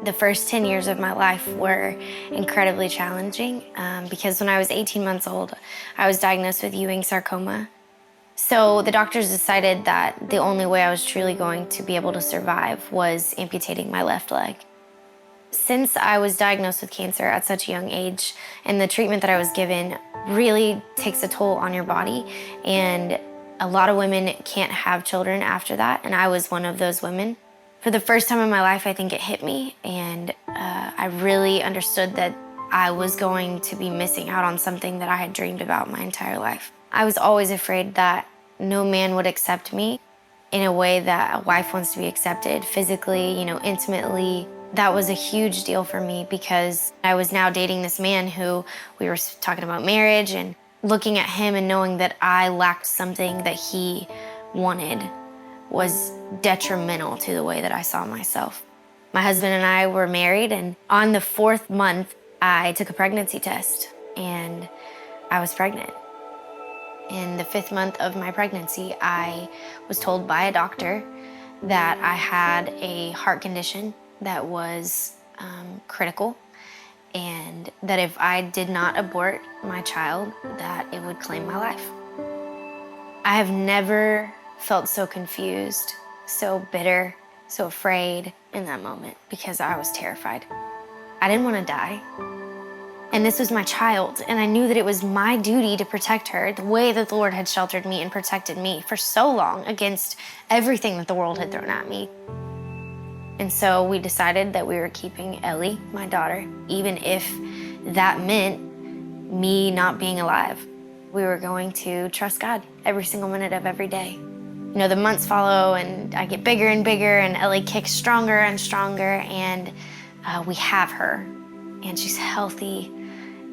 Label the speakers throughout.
Speaker 1: The first 10 years of my life were incredibly challenging because when I was 18 months old, I was diagnosed with Ewing sarcoma. So the doctors decided that the only way I was truly going to be able to survive was amputating my left leg. Since I was diagnosed with cancer at such a young age, and the treatment that I was given really takes a toll on your body, and a lot of women can't have children after that, and I was one of those women. For the first time in my life, I think it hit me, and I really understood that I was going to be missing out on something that I had dreamed about my entire life. I was always afraid that no man would accept me in a way that a wife wants to be accepted, physically, intimately. That was a huge deal for me because I was now dating this man who we were talking about marriage, and looking at him and knowing that I lacked something that he wanted was detrimental to the way that I saw myself. My husband and I were married, and on the 4th month, I took a pregnancy test, and I was pregnant. In the 5th month of my pregnancy, I was told by a doctor that I had a heart condition that was critical, and that if I did not abort my child, that it would claim my life. I have never felt so confused, so bitter, so afraid in that moment because I was terrified. I didn't want to die. And this was my child, and I knew that it was my duty to protect her the way that the Lord had sheltered me and protected me for so long against everything that the world had thrown at me. And so we decided that we were keeping Ellie, my daughter, even if that meant me not being alive. We were going to trust God every single minute of every day. The months follow, and I get bigger and bigger, and Ellie kicks stronger and stronger, and we have her, and she's healthy,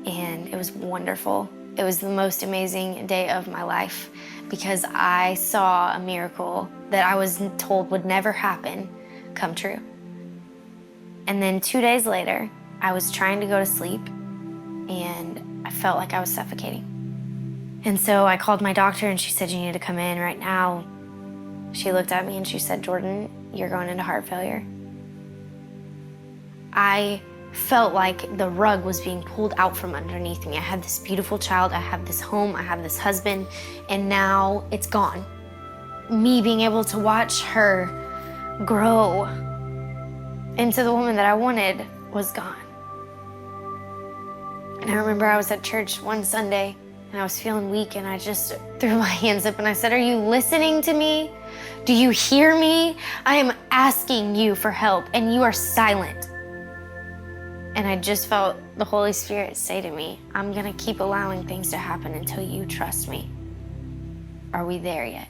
Speaker 1: and it was wonderful. It was the most amazing day of my life because I saw a miracle that I was told would never happen come true. And then 2 days later, I was trying to go to sleep, and I felt like I was suffocating. And so I called my doctor, and she said, "You need to come in right now." She looked at me and she said, "Jordan, you're going into heart failure." I felt like the rug was being pulled out from underneath me. I had this beautiful child, I have this home, I have this husband, and now it's gone. Me being able to watch her grow into the woman that I wanted was gone. And I remember I was at church one Sunday, and I was feeling weak, and I just threw my hands up and I said, "Are you listening to me? Do you hear me? I am asking you for help, and you are silent." And I just felt the Holy Spirit say to me, "I'm gonna keep allowing things to happen until you trust me. Are we there yet?"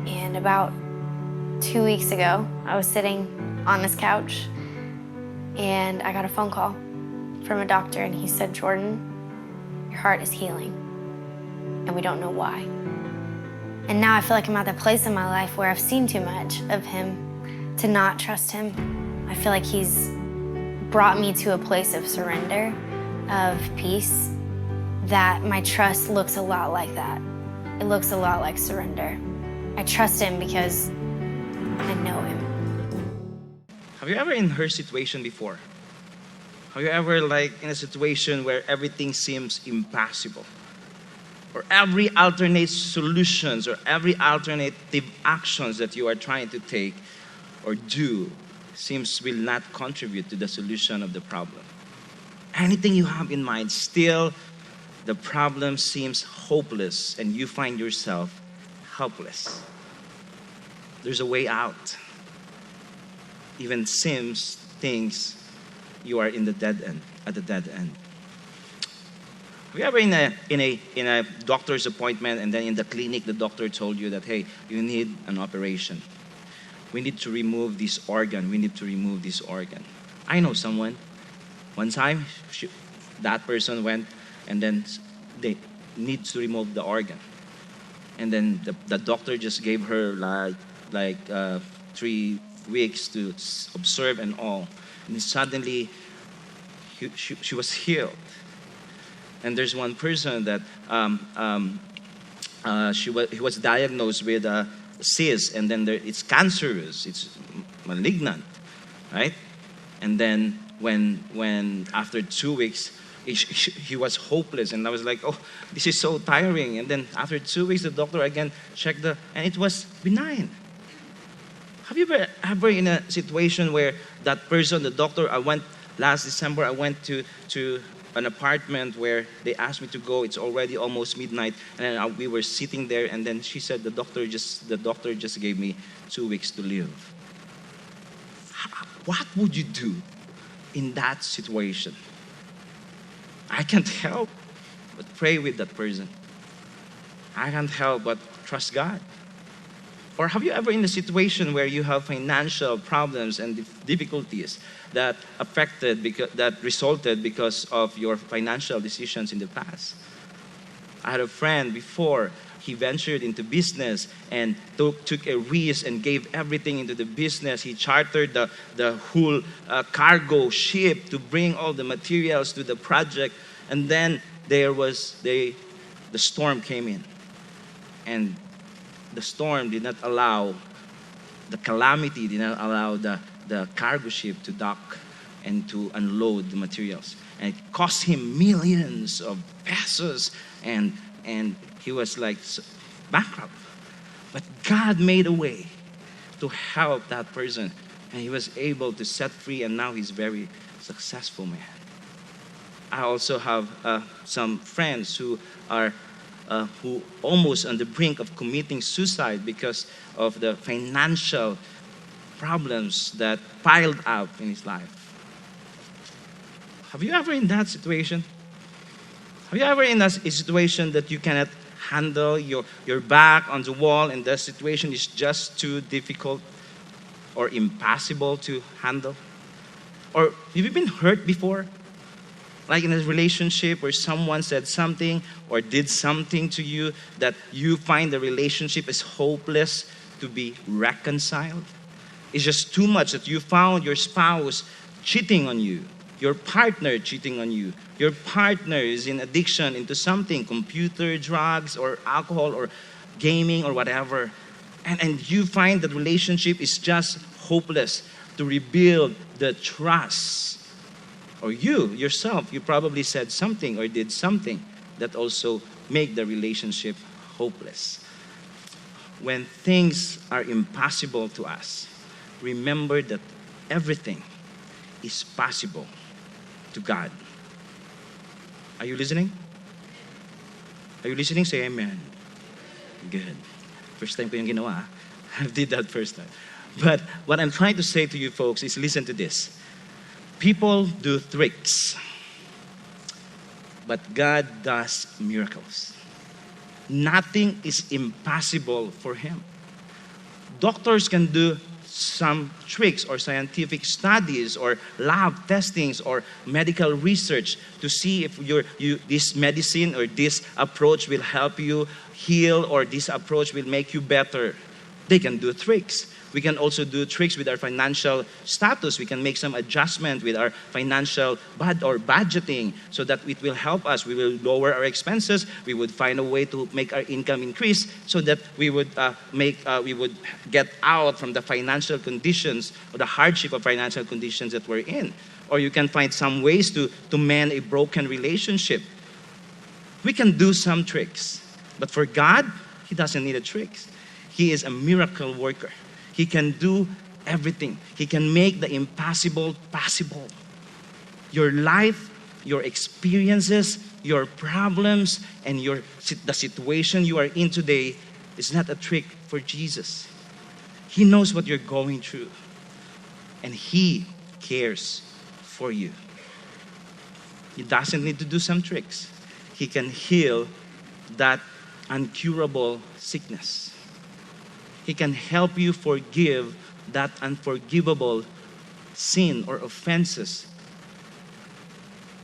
Speaker 1: And about 2 weeks ago, I was sitting on this couch, and I got a phone call from a doctor, and he said, "Jordan, your heart is healing, and we don't know why." And now I feel like I'm at that place in my life where I've seen too much of him to not trust him. I feel like he's brought me to a place of surrender, of peace, that my trust looks a lot like that. It looks a lot like surrender. I trust him because I know him.
Speaker 2: Have you ever in her situation before? Have you ever in a situation where everything seems impossible? Or every alternate solutions or every alternative actions that you are trying to take or do seems will not contribute to the solution of the problem. Anything you have in mind, still the problem seems hopeless and you find yourself helpless. There's a way out. Even seems things you are in the dead end, at the dead end. Have you ever in a doctor's appointment, and then in the clinic the doctor told you that, "Hey, you need an operation. We need to remove this organ. We need to remove this organ." I know someone. One time, that person went, and then they need to remove the organ, and then the doctor just gave her 3 weeks to observe and all, and suddenly she was healed. And there's one person that he was diagnosed with cyst, and then it's cancerous, it's malignant, right? And then when after 2 weeks, he was hopeless, and I was like, oh, this is so tiring. And then after 2 weeks, the doctor again checked and it was benign. Have you ever in a situation where that person, the doctor, last December, I went to an apartment where they asked me to go. It's already almost midnight, and then we were sitting there, and then she said the doctor just gave me 2 weeks to live. What would you do in that situation? I can't help but pray with that person. I can't help but trust God. Or have you ever in a situation where you have financial problems and difficulties that resulted because of your financial decisions in the past? I had a friend before. He ventured into business and took a risk and gave everything into the business. He chartered the whole cargo ship to bring all the materials to the project. And then the storm came in. And the storm did not allow, the calamity did not allow the cargo ship to dock and to unload the materials. And it cost him millions of pesos, and he was like bankrupt. But God made a way to help that person, and he was able to set free, and now he's very successful man. I also have some friends who are who almost on the brink of committing suicide because of the financial problems that piled up in his life. Have you ever in that situation? Have you ever in a situation that you cannot handle, your back on the wall, and the situation is just too difficult or impossible to handle? Or have you been hurt before? Like in a relationship where someone said something or did something to you that you find the relationship is hopeless to be reconciled. It's just too much that you found your spouse cheating on you, your partner cheating on you, your partner is in addiction into something, computer, drugs, or alcohol, or gaming, or whatever. And you find that relationship is just hopeless to rebuild the trust. Or you yourself, you probably said something or did something that also make the relationship hopeless. When things are impossible to us, remember that everything is possible to God. Are you listening? Are you listening? Say amen. Good. First time ko yung ginawa. I did that first time. But what I'm trying to say to you folks is listen to this. People do tricks, but God does miracles. Nothing is impossible for Him. Doctors can do some tricks or scientific studies or lab testings or medical research to see if this medicine or this approach will help you heal or this approach will make you better. They can do tricks. We can also do tricks with our financial status. We can make some adjustment with our financial budgeting so that it will help us. We will lower our expenses. We would find a way to make our income increase so that we would get out from the financial conditions or the hardship of financial conditions that we're in. Or you can find some ways to mend a broken relationship. We can do some tricks. But for God, He doesn't need a tricks. He is a miracle worker. He can do everything. He can make the impossible possible. Your life, your experiences, your problems, and the situation you are in today is not a trick for Jesus. He knows what you're going through. And He cares for you. He doesn't need to do some tricks. He can heal that uncurable sickness. He can help you forgive that unforgivable sin or offenses.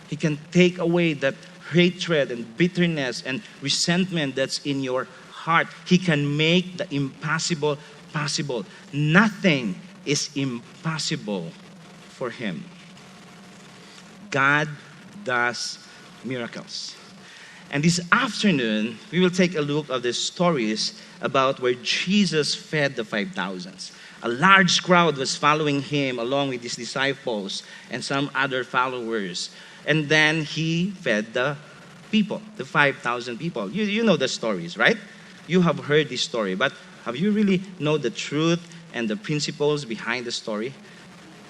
Speaker 2: He can take away that hatred and bitterness and resentment that's in your heart. He can make the impossible possible. Nothing is impossible for Him. God does miracles. And this afternoon, we will take a look at the stories about where Jesus fed the 5,000s. a large crowd was following him along with his disciples and some other followers. And then he fed the people, the 5,000 people. You know the stories, right? You have heard this story, but have you really know the truth and the principles behind the story?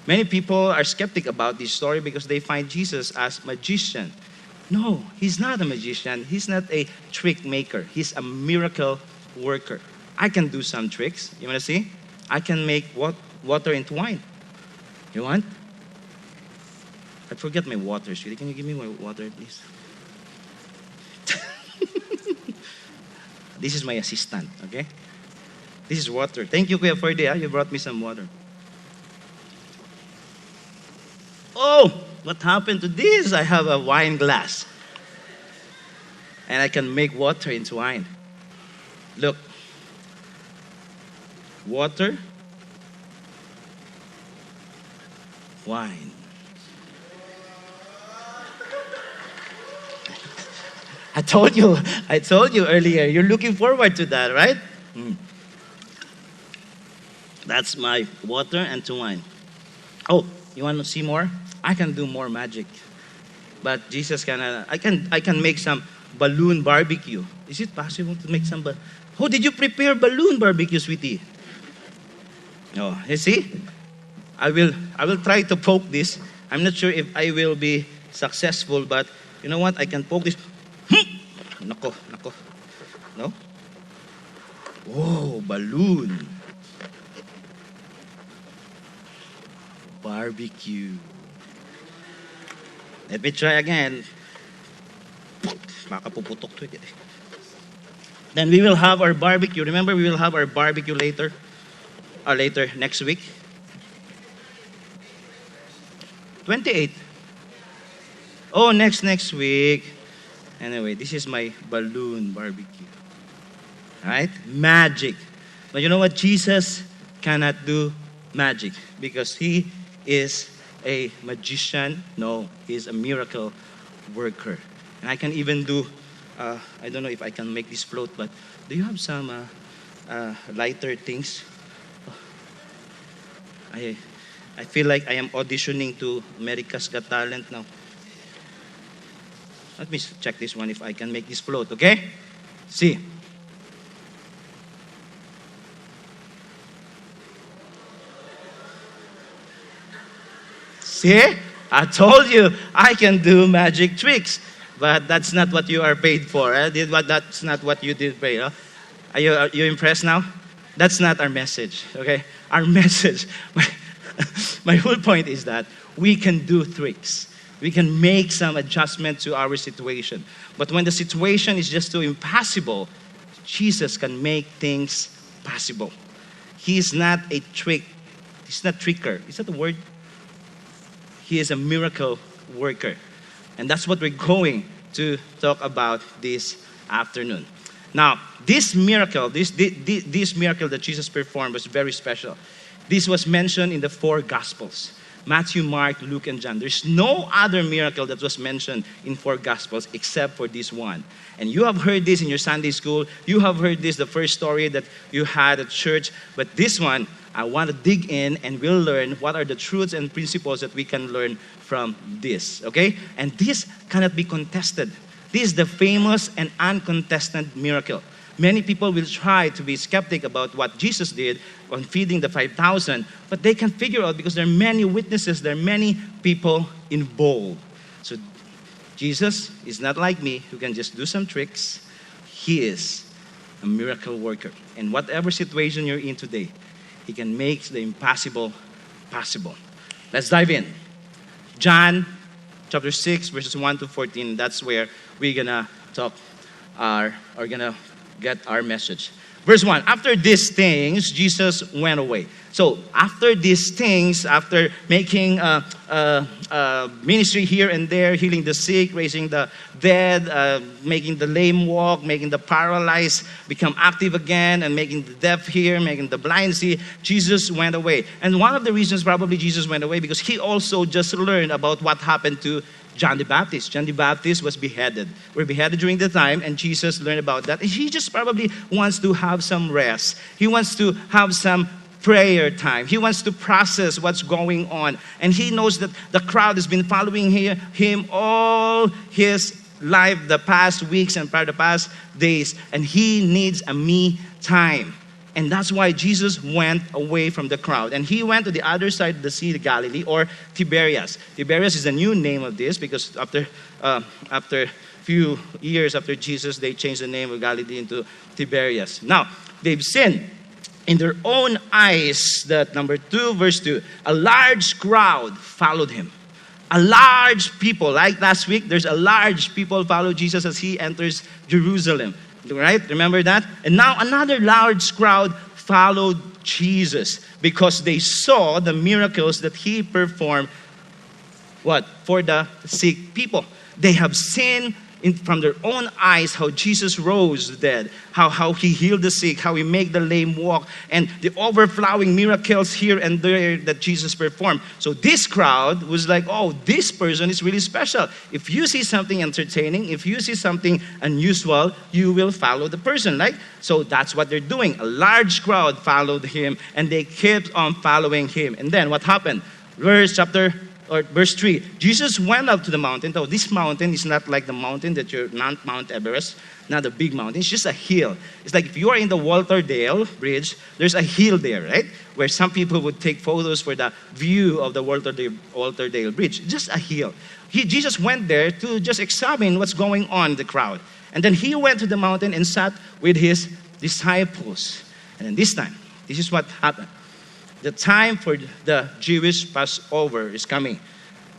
Speaker 2: Many people are skeptic about this story because they find Jesus as magician. No, he's not a magician. He's not a trick maker. He's a miracle worker. I can do some tricks. You want to see? I can make water into wine. You want? I forget my water, sweetie. Can you give me my water, please? This is my assistant, okay? This is water. Thank you, Kuya Ferdy. You brought me some water. Oh, what happened to this? I have a wine glass. And I can make water into wine. Look. Water. Wine. I told you earlier, you're looking forward to that, right? That's my water and to wine. Oh, you want to see more? I can do more magic. But Jesus I can make some balloon barbecue. Is it possible to make some Oh, did you prepare balloon barbecue, sweetie? Oh, you see? I will try to poke this. I'm not sure if I will be successful, but you know what? I can poke this. Nako. No? Oh, balloon. Barbecue. Let me try again. Makapuputok to it. Then we will have our barbecue. Remember, we will have our barbecue later. Later, next week. 28. Oh, next week. Anyway, this is my balloon barbecue. Right? Magic. But you know what? Jesus cannot do magic because he is a magician. No, he's a miracle worker. And I can even do, I don't know if I can make this float, but do you have some lighter things? I feel like I am auditioning to America's Got Talent now. Let me check this one if I can make this float, okay? See. See? I told you I can do magic tricks. But that's not what you are paid for. That's not what you did pay. Are you impressed now? That's not our message, okay? Our message, my whole point is that we can do tricks. We can make some adjustment to our situation. But when the situation is just too impossible, Jesus can make things possible. He's not a trick. He's not tricker. Is that the word? He is a miracle worker. And that's what we're going to talk about this afternoon. Now, this miracle, this miracle that Jesus performed was very special. This was mentioned in the 4 Gospels. Matthew, Mark, Luke, and John. There's no other miracle that was mentioned in 4 Gospels except for this one. And you have heard this in your Sunday school. You have heard this, the first story that you had at church. But this one, I want to dig in and we'll learn what are the truths and principles that we can learn from this. Okay? And this cannot be contested. This is the famous and uncontested miracle. Many people will try to be skeptic about what Jesus did on feeding the 5,000, but they can figure out because there are many witnesses, there are many people involved. So Jesus is not like me who can just do some tricks. He is a miracle worker. And whatever situation you're in today, he can make the impossible possible. Let's dive in. John chapter 6, verses 1 to 14. That's where we're gonna talk gonna get our message. Verse 1, after these things, Jesus went away. So after these things, after making ministry here and there, healing the sick, raising the dead, making the lame walk, making the paralyzed become active again, and making the deaf hear, making the blind see, Jesus went away. And one of the reasons probably Jesus went away because he also just learned about what happened to John the Baptist. John the Baptist was beheaded. Were beheaded during the time, and Jesus learned about that. And he just probably wants to have some rest. He wants to have some prayer time. He wants to process what's going on. And he knows that the crowd has been following him all his life, the past weeks and the past days. And he needs a me time. And that's why Jesus went away from the crowd. And he went to the other side of the Sea of Galilee, or Tiberias. Tiberias is a new name of this because after few years after Jesus, they changed the name of Galilee into Tiberias. Now, they've seen in their own eyes that, number 2, verse 2, a large crowd followed him. A large people, like last week, there's a large people follow Jesus as he enters Jerusalem. Right? Remember that? And now another large crowd followed Jesus because they saw the miracles that he performed. What? For the sick people. They have seen from their own eyes how Jesus rose the dead, how he healed the sick, how he made the lame walk, and the overflowing miracles here and there that Jesus performed. So this crowd was like, oh, this person is really special. If you see something entertaining, if you see something unusual, you will follow the person, right? So that's what they're doing. A large crowd followed him, and they kept on following him. And then what happened? Verse 3, Jesus went up to the mountain. So this mountain is not like the mountain that you're, not Mount Everest, not a big mountain. It's just a hill. It's like if you are in the Walter Dale Bridge, there's a hill there, right? Where some people would take photos for the view of the Walter Dale Bridge. Just a hill. Jesus went there to just examine what's going on in the crowd. And then he went to the mountain and sat with his disciples. And then this time, this is what happened. The time for the Jewish Passover is coming.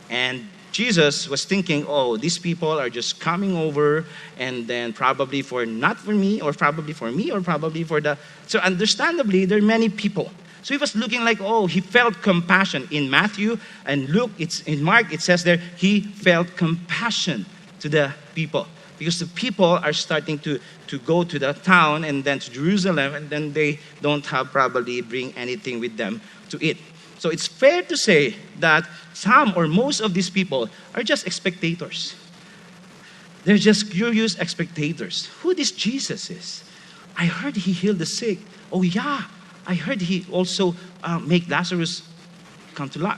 Speaker 2: And Jesus was thinking, oh, these people are just coming over and then probably not for me, or probably for me, or probably for the... So understandably, there are many people. So he was looking like, oh, he felt compassion. In Matthew and Luke, in Mark, it says there, he felt compassion to the people. Because the people are starting to go to the town and then to Jerusalem, and then they don't have probably bring anything with them to eat. So it's fair to say that some or most of these people are just spectators. They're just curious spectators. Who this Jesus is? I heard he healed the sick. Oh yeah, I heard he also make Lazarus come to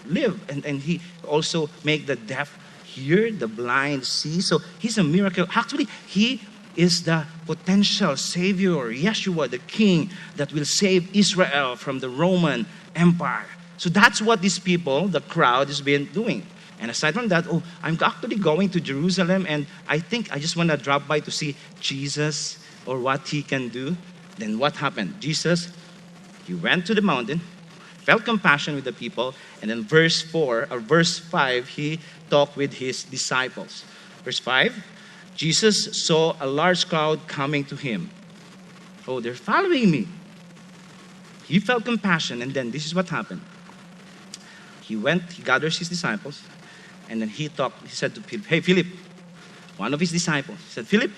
Speaker 2: live. And he also make the deaf hear, the blind see. So he's a miracle. Actually, he is the potential Savior, Yeshua, the King that will save Israel from the Roman Empire. So that's what these people, the crowd, has been doing. And aside from that, oh, I'm actually going to Jerusalem, and I think I just want to drop by to see Jesus or what he can do. Then what happened? Jesus, he went to the mountain, felt compassion with the people, and then verse 5, he talked with his disciples. Verse 5, Jesus saw a large crowd coming to him. Oh, they're following me. He felt compassion, and then this is what happened. He gathers his disciples, and then he said to Philip, hey, Philip, one of his disciples, he said, Philip,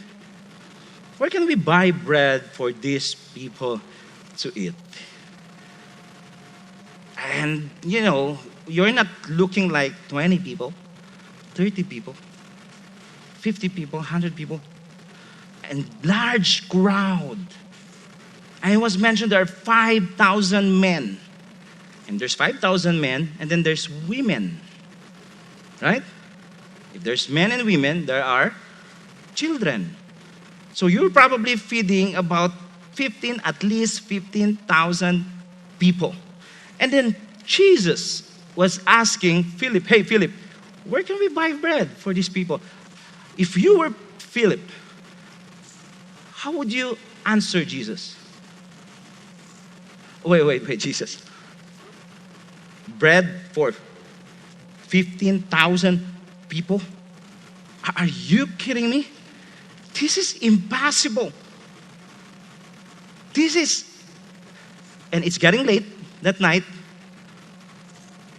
Speaker 2: where can we buy bread for these people to eat? And, you're not looking like 20 people, 30 people, 50 people, 100 people, and large crowd. And it was mentioned there are 5,000 men. And there's 5,000 men, and then there's women. Right? If there's men and women, there are children. So you're probably feeding about at least 15,000 people. And then Jesus was asking Philip, hey, Philip, where can we buy bread for these people? If you were Philip, how would you answer Jesus? Wait, Jesus. Bread for 15,000 people? Are you kidding me? This is impossible. And it's getting late that night.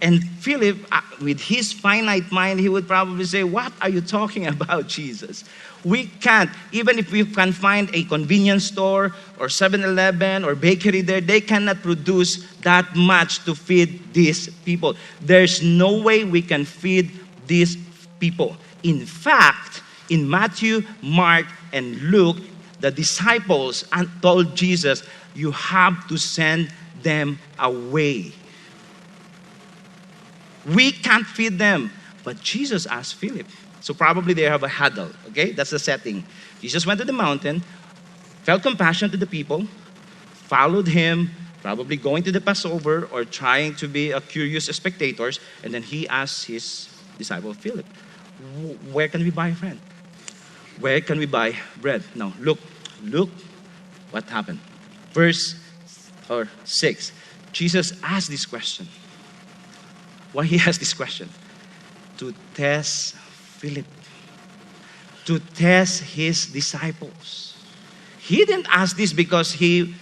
Speaker 2: And Philip, with his finite mind, he would probably say, what are you talking about, Jesus? We can't, even if we can find a convenience store or 7-Eleven or bakery there, they cannot produce that much to feed these people. There's no way we can feed these people. In fact, in Matthew, Mark, and Luke, the disciples told Jesus, you have to send them away. We can't feed them. But Jesus asked Philip. So probably they have a huddle, okay? That's the setting. Jesus went to the mountain, felt compassion to the people, followed him, probably going to the Passover or trying to be a curious spectators, and then he asked his disciple Philip, where can we buy bread? Where can we buy bread? Now, look what happened. Verse 6. Jesus asked this question. Why he asked this question? To test Philip. To test his disciples. He didn't ask this because he's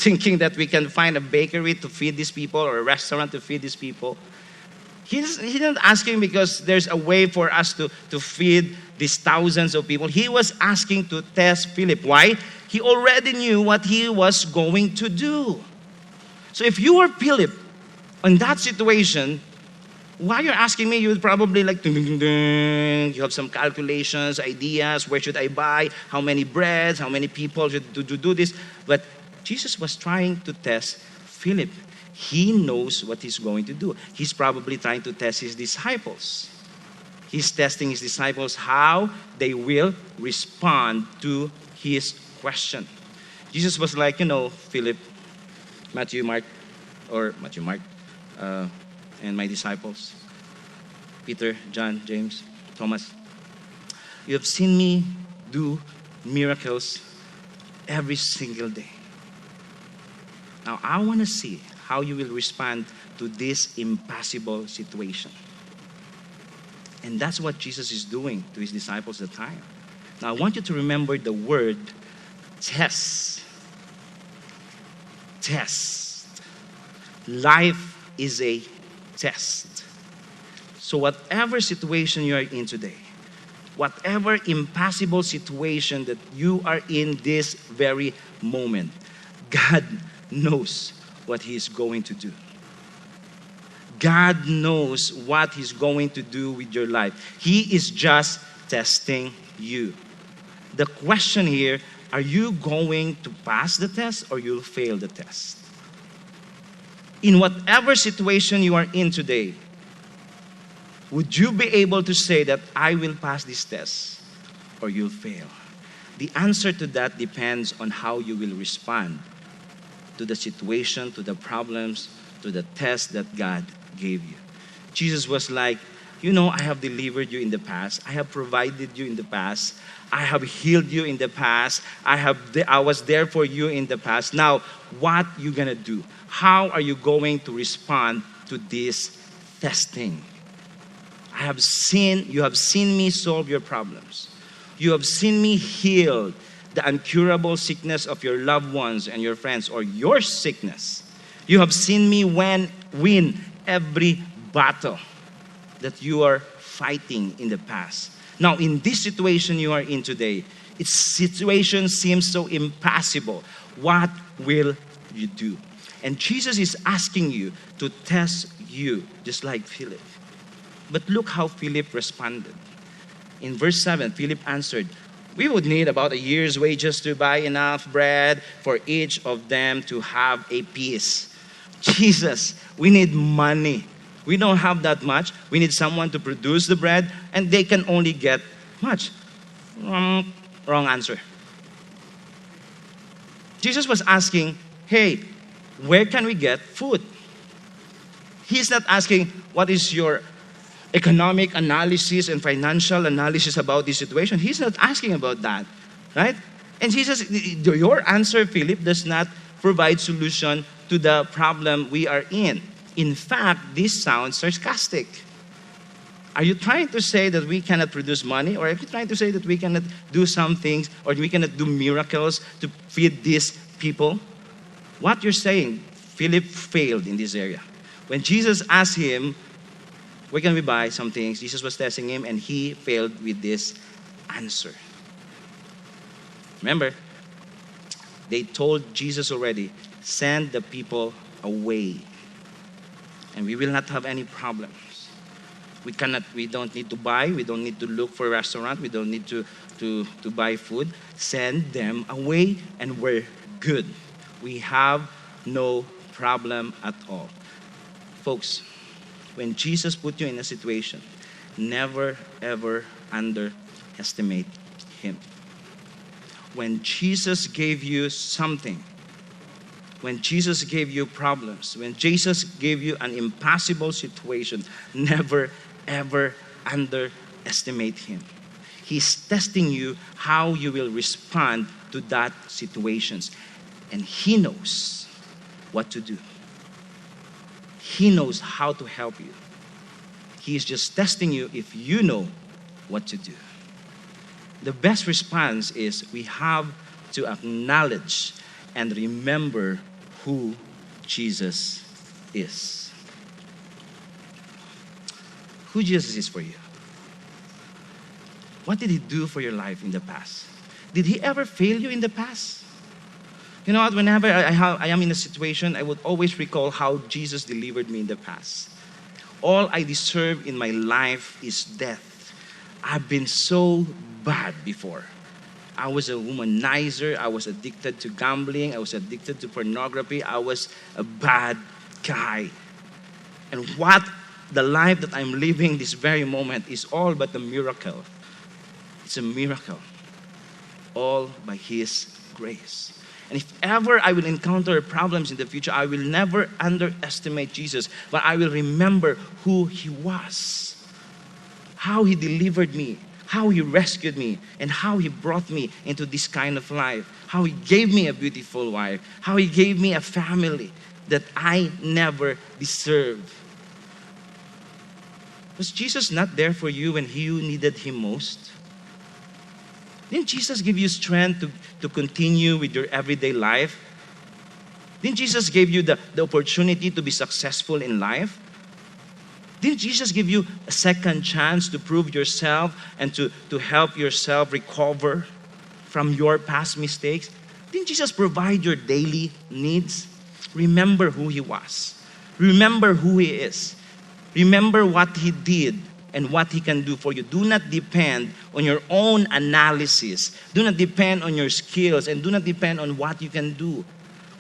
Speaker 2: thinking that we can find a bakery to feed these people or a restaurant to feed these people. He didn't ask him because there's a way for us to feed these thousands of people. He was asking to test Philip. Why? He already knew what he was going to do. So if you were Philip in that situation, why you're asking me, you would probably like, ding, ding, ding. You have some calculations, ideas, where should I buy, how many breads, how many people should do this. But Jesus was trying to test Philip. He knows what he's going to do. He's probably trying to test his disciples. He's testing his disciples how they will respond to his question. Jesus was like, Philip, Matthew, Mark, and my disciples, Peter, John, James, Thomas. You have seen me do miracles every single day. Now, I want to see how you will respond to this impossible situation. And that's what Jesus is doing to his disciples at the time. Now, I want you to remember the word test. Test. Life is a test. So whatever situation you are in today, whatever impossible situation that you are in this very moment, God knows what He's going to do. God knows what He's going to do with your life. He is just testing you. The question here, are you going to pass the test or you'll fail the test? In whatever situation you are in today, would you be able to say that I will pass this test or you'll fail? The answer to that depends on how you will respond to the situation, to the problems, to the test that God gave you. Jesus was like, I have delivered you in the past. I have provided you in the past. I have healed you in the past. I was there for you in the past. Now, what you gonna do? How are you going to respond to this testing? You have seen me solve your problems. You have seen me heal the incurable sickness of your loved ones and your friends, or your sickness. You have seen me win every battle that you are fighting in the past. Now, in this situation you are in today, its situation seems so impossible. What will you do? And Jesus is asking you to test you, just like Philip. But look how Philip responded. In verse 7, Philip answered, we would need about a year's wages to buy enough bread for each of them to have a piece. Jesus, we need money. We don't have that much. We need someone to produce the bread, and they can only get much. Wrong answer. Jesus was asking, hey, where can we get food? He's not asking, what is your economic analysis and financial analysis about this situation? He's not asking about that, right? And Jesus, your answer, Philip, does not provide solution to the problem we are in. In fact, this sounds sarcastic. Are you trying to say that we cannot produce money? Or are you trying to say that we cannot do some things or we cannot do miracles to feed these people? What you're saying, Philip failed in this area. When Jesus asked him, where can we buy some things? Jesus was testing him and he failed with this answer. Remember, they told Jesus already, send the people away. And we will not have any problems. We don't need to buy. We don't need to look for a restaurant. We don't need to buy food. Send them away and we're good. we have no problem at all. Folks, when Jesus put you in a situation, never ever underestimate him. When Jesus gave you something, when Jesus gave you problems, when Jesus gave you an impossible situation, never ever underestimate him. He's testing you how you will respond to that situations. And he knows what to do. He knows how to help you. He is just testing you if you know what to do. The best response is we have to acknowledge and remember who Jesus is. Who Jesus is for you. What did he do for your life in the past? Did he ever fail you in the past? You know what? Whenever I am in a situation, I would always recall how Jesus delivered me in the past. All I deserve in my life is death. I've been so bad before. I was a womanizer. I was addicted to gambling. I was addicted to pornography. I was a bad guy. And what the life that I'm living this very moment is all but a miracle. It's a miracle. All by his grace. And if ever I will encounter problems in the future, I will never underestimate Jesus, but I will remember who he was, how he delivered me, how he rescued me, and how he brought me into this kind of life, how he gave me a beautiful wife, how he gave me a family that I never deserved. Was Jesus not there for you when you needed him most? Didn't Jesus give you strength to continue with your everyday life? Didn't Jesus give you the opportunity to be successful in life? Didn't Jesus give you a second chance to prove yourself and to help yourself recover from your past mistakes? Didn't Jesus provide your daily needs? Remember who he was. Remember who he is. Remember what he did and what he can do for you. Do not depend on your own analysis. Do not depend on your skills, and do not depend on what you can do.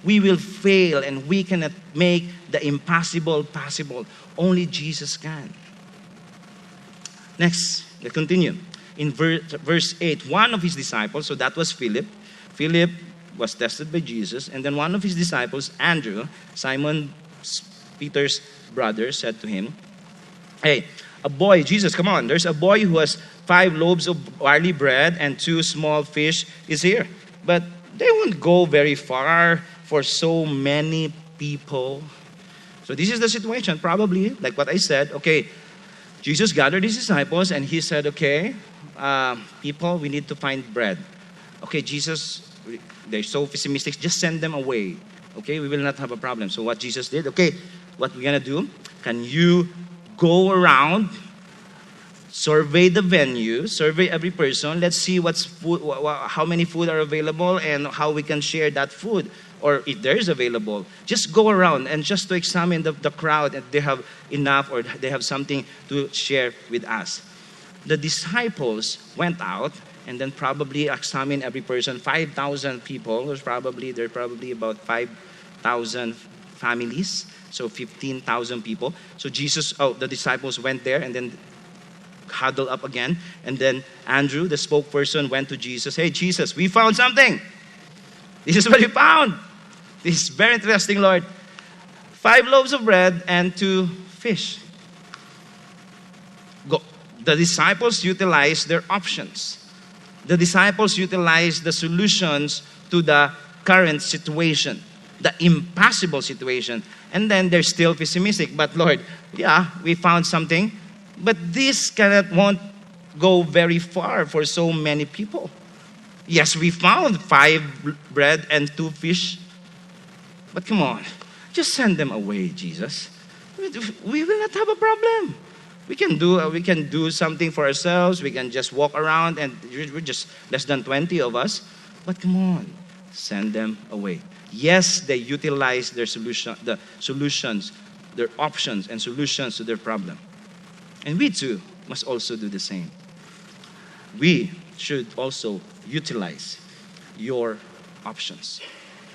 Speaker 2: We will fail and we cannot make the impossible possible. Only Jesus can. Next, let's continue. In verse 8, one of his disciples, so that was Philip. Philip was tested by Jesus, and then one of his disciples, Andrew, Simon Peter's brother, said to him, "Hey, a boy, Jesus, come on, there's a boy who has 5 loaves of barley bread and 2 small fish is here. But they won't go very far for so many people." So this is the situation, probably, like what I said. Okay, Jesus gathered his disciples and he said, okay, people, we need to find bread. Okay, Jesus, they're so pessimistic, just send them away. Okay, we will not have a problem. So what Jesus did, okay, what we're gonna do, can you go around, survey the venue, survey every person. Let's see what's food, how many food are available, and how we can share that food, or if there is available. Just go around and just to examine the crowd, and they have enough or they have something to share with us. The disciples went out and then probably examined every person. 5,000 people. There are probably about 5,000 families. So 15,000 people. So the disciples went there and then huddled up again. And then Andrew, the spokesperson, went to Jesus. "Hey, Jesus, we found something. This is what we found. This is very interesting, Lord. 5 loaves of bread and 2 fish." Go. The disciples utilized their options. The disciples utilized the solutions to the current situation, the impossible situation. And then they're still pessimistic. "But Lord, yeah, we found something. But this won't go very far for so many people. Yes, we found 5 bread and 2 fish. But come on, just send them away, Jesus. We will not have a problem. We can do something for ourselves. We can just walk around, and we're just less than 20 of us. But come on, send them away." Yes, they utilized their solutions, their options and solutions to their problem. And we too must also do the same. We should also utilize your options,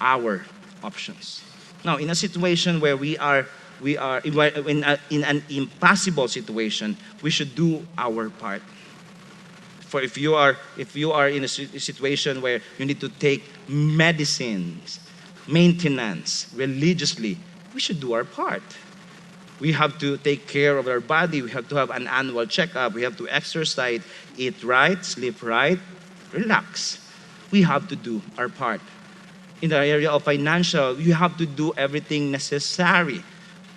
Speaker 2: our options. Now, in a situation where we are in an impossible situation, we should do our part. For if you are in a situation where you need to take medicines, maintenance religiously, we should do our part. We have to take care of our body. We have to have an annual checkup. We have to exercise, eat right, sleep right, relax. We have to do our part. In the area of financial, you have to do everything necessary.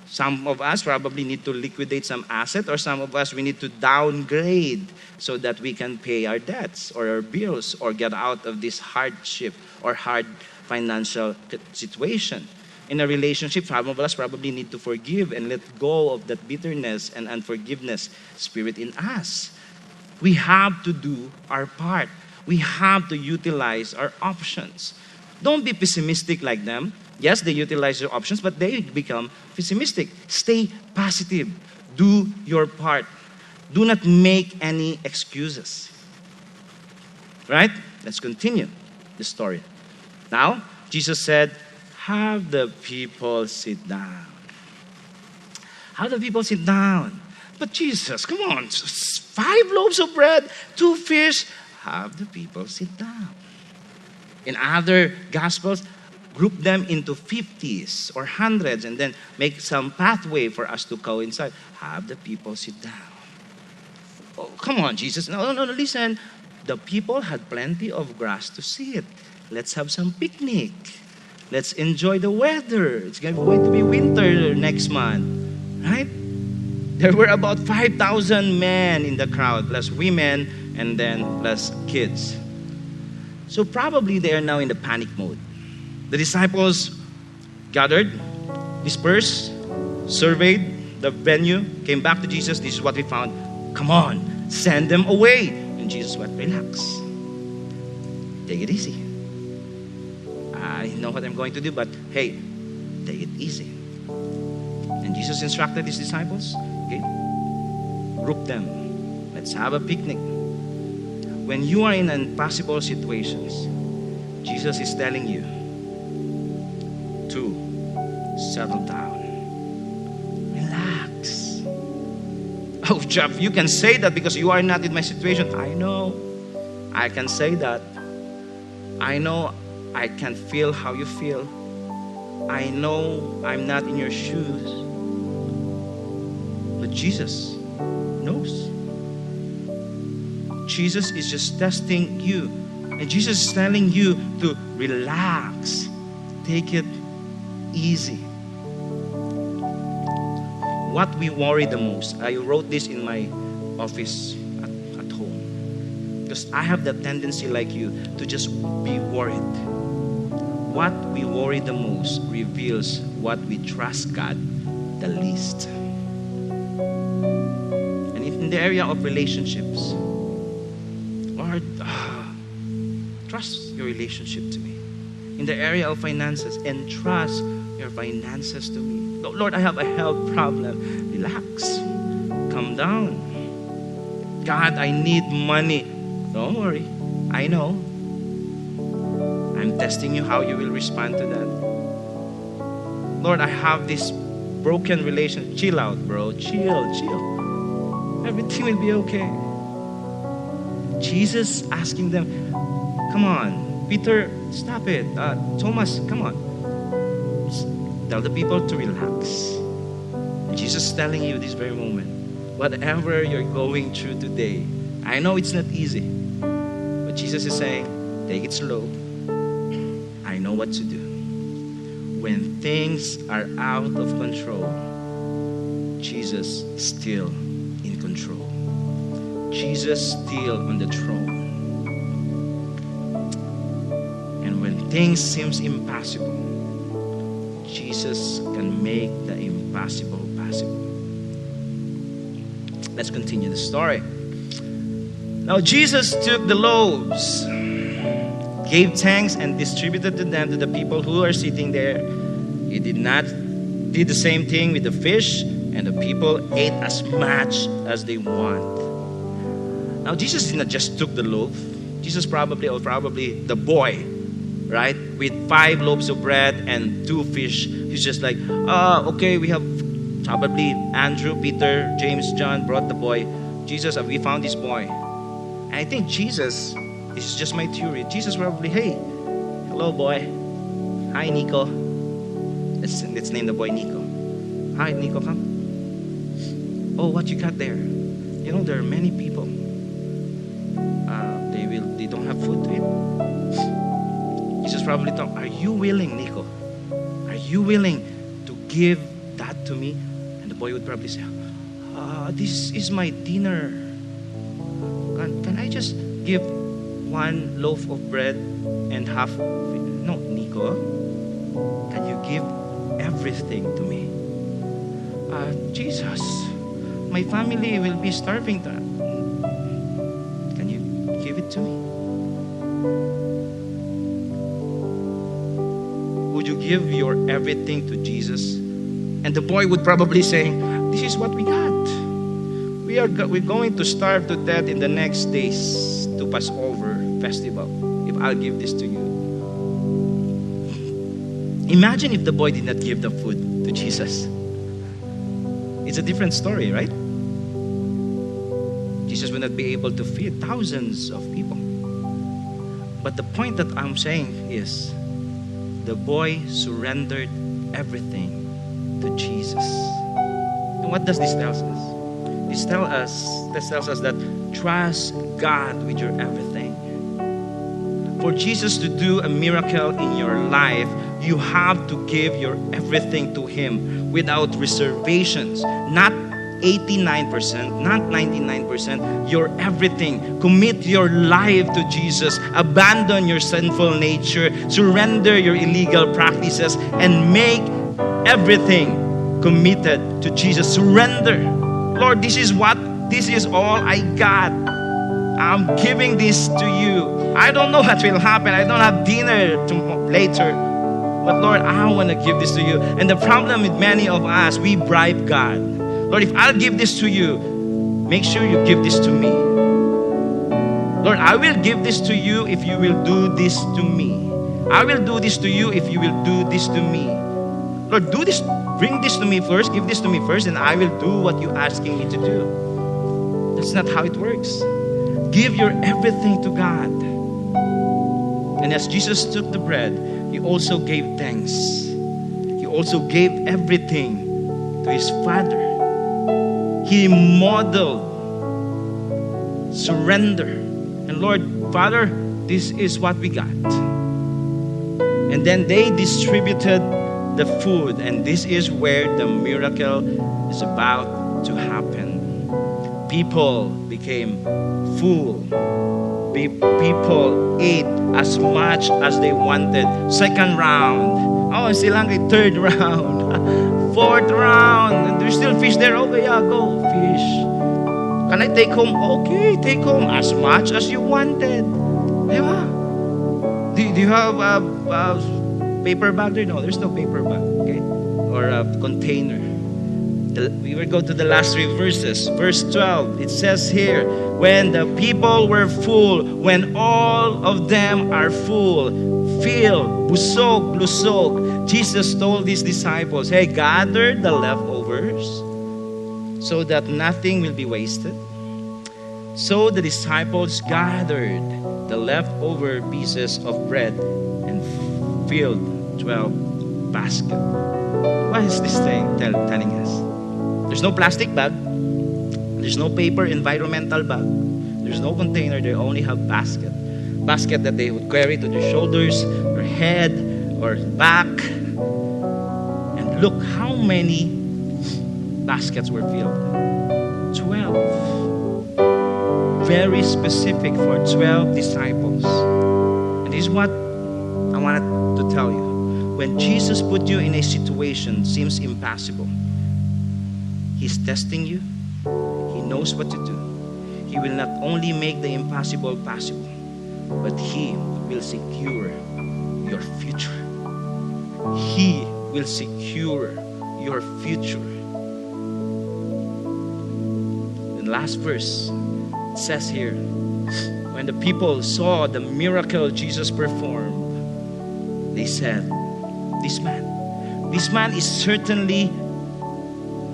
Speaker 2: Some of us probably need to liquidate some asset, or some of us we need to downgrade so that we can pay our debts or our bills or get out of this hardship or hard financial situation. In a relationship, some of us probably need to forgive and let go of that bitterness and unforgiveness spirit in us. We have to do our part. We have to utilize our options. Don't be pessimistic like them. Yes, they utilize their options, but they become pessimistic. Stay positive. Do your part. Do not make any excuses. Right? Let's continue the story. Now, Jesus said, have the people sit down. Have the people sit down. But Jesus, come on, 5 loaves of bread, 2 fish. Have the people sit down. In other Gospels, group them into 50s or 100s and then make some pathway for us to coincide. Have the people sit down. Oh, come on, Jesus. No, listen. The people had plenty of grass to sit. Let's have some picnic. Let's enjoy the weather. It's going to be winter next month, right? There were about 5,000 men in the crowd, plus women, and then plus kids. So probably they are now in the panic mode. The disciples gathered, dispersed, surveyed the venue, came back to Jesus. This is what we found. Come on, send them away. And Jesus went, relax. Take it easy. I know what I'm going to do, but hey, take it easy. And Jesus instructed his disciples, okay, group them. Let's have a picnic. When you are in impossible situations, Jesus is telling you to settle down. Relax. Oh, Jeff, you can say that because you are not in my situation. I know. I can say that. I know I can feel how you feel. I know I'm not in your shoes. But Jesus knows. Jesus is just testing you. And Jesus is telling you to relax. Take it easy. What we worry the most. I wrote this in my office at home. Because I have the tendency like you to just be worried. What we worry the most reveals what we trust God the least. And in the area of relationships, Lord, trust your relationship to me. In the area of finances, entrust your finances to me. Lord, I have a health problem. Relax. Calm down. God, I need money. Don't worry. I know. I'm testing you how you will respond to that. Lord, I have this broken relation. Chill out, bro. Chill. Everything will be okay. Jesus asking them, come on, Peter, stop it. Thomas, come on. Tell the people to relax. And Jesus is telling you this very moment, whatever you're going through today, I know it's not easy, but Jesus is saying, take it slow. I know what to do. When things are out of control, Jesus is still in control. Jesus still on the throne. And when things seems impossible, Jesus can make the impossible possible. Let's continue the story. Now Jesus took the loaves, gave thanks, and distributed to them to the people who are sitting there. He did the same thing with the fish, and the people ate as much as they want. Now Jesus did not just took the loaf. Jesus probably the boy, right? With 5 loaves of bread and 2 fish. He's just like, okay, we have probably Andrew, Peter, James, John brought the boy. Jesus, we found this boy. And I think Jesus, this is just my theory, Jesus probably, hey, hello boy. Hi Nico. Let's name the boy Nico. Hi Nico, come. Oh, what you got there? You know, there are many people. They don't have food to eat. Jesus probably thought, are you willing, Nico? Are you willing to give that to me? And the boy would probably say, this is my dinner. Can I just give 1 loaf of bread and half? No, Nico. Can you give everything to me? Jesus, my family will be starving. Can you give it to me? Would you give your everything to Jesus? And the boy would probably say, this is what we got. We're going to starve to death in the next days to Passover festival if I'll give this to you. Imagine if the boy did not give the food to Jesus. It's a different story, right? Jesus would not be able to feed thousands of people. But the point that I'm saying is, the boy surrendered everything to Jesus. And what does this tell us? This tells us that trust God with your everything. For Jesus to do a miracle in your life, you have to give your everything to Him without reservations. Not 89%, not 99%, your everything. Commit your life to Jesus. Abandon your sinful nature. Surrender your illegal practices and make everything committed to Jesus. Surrender. Lord, this is all I got. I'm giving this to you. I don't know what will happen. I don't have dinner later. But Lord, I want to give this to you. And the problem with many of us, we bribe God. Lord, if I'll give this to you, make sure you give this to me. Lord, I will give this to you if you will do this to me. I will do this to you if you will do this to me. Lord, do this, bring this to me first, give this to me first, and I will do what you're asking me to do. That's not how it works. Give your everything to God. And as Jesus took the bread, He also gave thanks. He also gave everything to His Father. He modeled surrender. And Lord, Father, this is what we got. And then they distributed the food. And this is where the miracle is about to happen. People became full. People ate as much as they wanted. Second round. Oh, still hungry. Third round. Fourth round. And there's still fish there. Okay, yeah, go. Fish. Can I take home? Okay, take home as much as you wanted. Yeah. Do you have a paper bag there? No, there's no paper bag. Okay? Or a container. We will go to the last 3 verses. Verse 12, it says here, when the people were full, when all of them are full, filled, busog, lusog, Jesus told His disciples, hey, gather the leftovers so that nothing will be wasted. So the disciples gathered the leftover pieces of bread and filled 12 baskets. What is this thing telling us? There's no plastic bag. There's no paper environmental bag. There's no container. They only have basket. Basket that they would carry to their shoulders or head or back. And look how many baskets were filled. 12. Very specific for 12 disciples. And this is what I wanted to tell you. When Jesus put you in a situation seems impossible, He's testing you. He knows what to do. He will not only make the impossible possible, but He will secure your future. He will secure your future. The last verse, it says here, when the people saw the miracle Jesus performed, they said, this man is certainly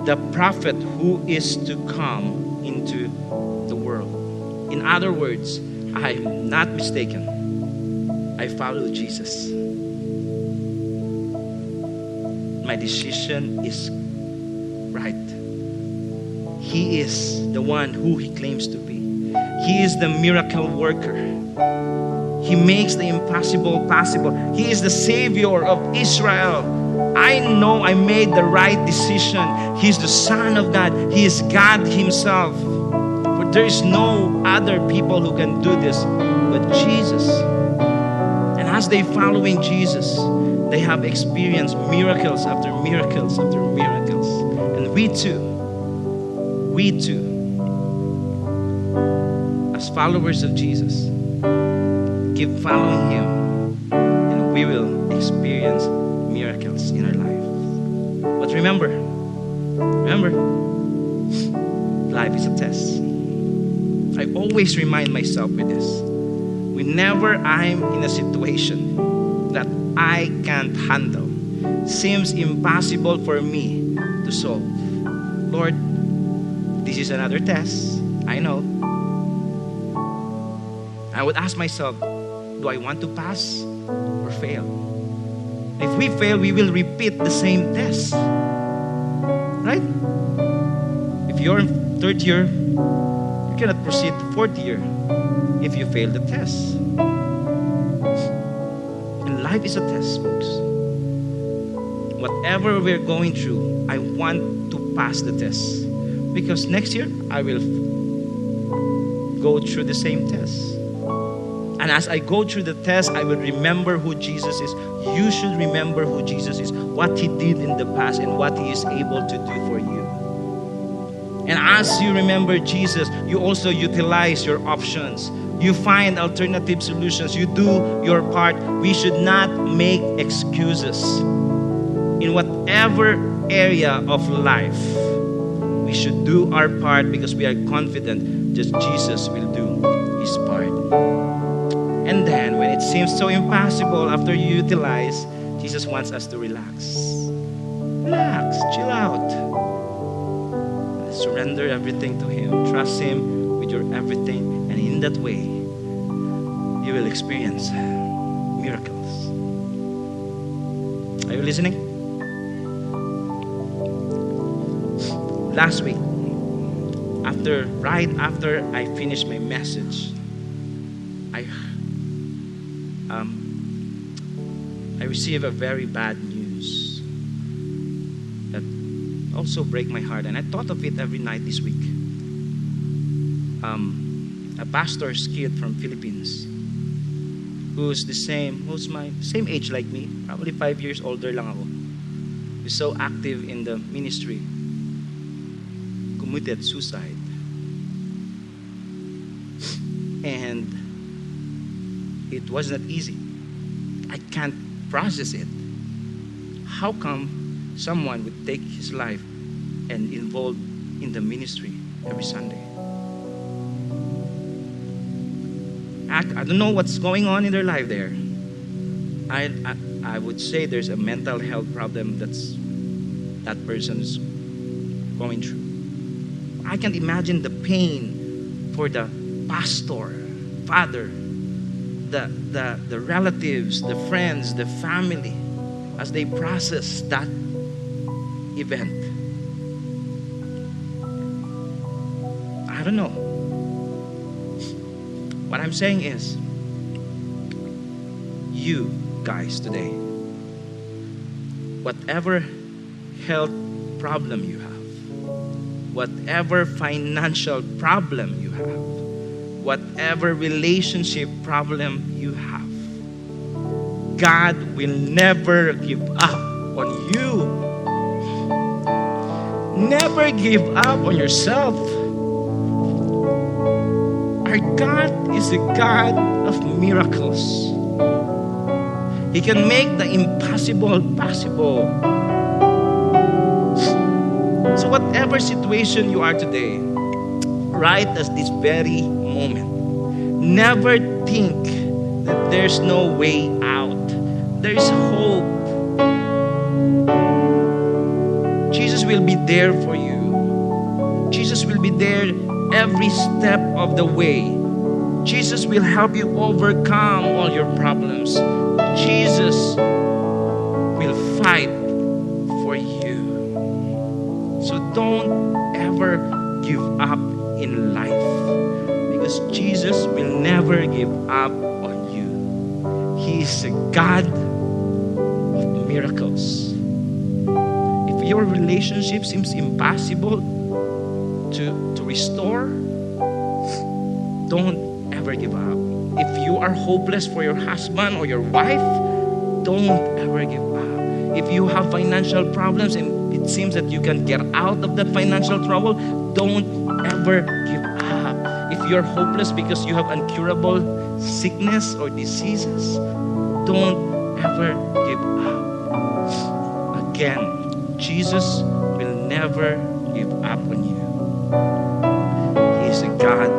Speaker 2: the prophet who is to come into the world. In other words, I'm not mistaken. I follow Jesus. My decision is right. He is the one who he claims to be. He is the miracle worker. He makes the impossible possible. He is the Savior of Israel. I know I made the right decision. He's the Son of God. He is God Himself. For there is no other people who can do this but Jesus. And as they following Jesus, they have experienced miracles after miracles after miracles. And we too, as followers of Jesus, keep following Him, and we will experience miracles in our life. But remember, life is a test. I always remind myself with this. Whenever I'm in a situation that I can't handle, seems impossible for me to solve, Lord, this is another test. I know. I would ask myself, do I want to pass or fail? If we fail, we will repeat the same test. Right? If you're in third year, you cannot proceed to fourth year if you fail the test. And life is a test, folks. Whatever we're going through, I want to pass the test. Because next year, I will go through the same test. And as I go through the test, I will remember who Jesus is. You should remember who Jesus is, what He did in the past, and what He is able to do for you. And as you remember Jesus, you also utilize your options. You find alternative solutions. You do your part. We should not make excuses. In whatever area of life, we should do our part because we are confident that Jesus will do His part. And then when it seems so impossible after you utilize, Jesus wants us to relax. Relax, chill out. Surrender everything to Him. Trust Him with your everything. And in that way, you will experience miracles. Are you listening? Last week, right after I finished my message, I received a very bad news that also break my heart, and I thought of it every night this week. A pastor's kid from Philippines, who's my same age like me, probably 5 years older lang ako, who's so active in the ministry, committed suicide. And it wasn't easy. I can't process it. How come someone would take his life and involve in the ministry every Sunday? I don't know what's going on in their life there. I would say there's a mental health problem that person is going through. I can't imagine the pain for the pastor, father, the relatives, the friends, the family, as they process that event. I don't know. What I'm saying is, you guys today, whatever health problem you have, whatever financial problem you have, whatever relationship problem you have, God will never give up on you. Never give up on yourself. Our God is a God of miracles. He can make the impossible possible. So whatever situation you are today, right at this very moment, never think that there's no way out. There is hope. Jesus will be there for you. Jesus will be there every step of the way. Jesus will help you overcome all your problems. Jesus will fight for you. So don't ever give up in life, because Jesus will never give up on you. He is a God of miracles. If your relationship seems impossible to restore, don't ever give up. If you are hopeless for your husband or your wife, don't ever give up. If you have financial problems and it seems that you can get out of that financial trouble, don't ever give up. If you're hopeless because you have incurable sickness or diseases, don't ever give up. Again, Jesus will never give up on you. He is a God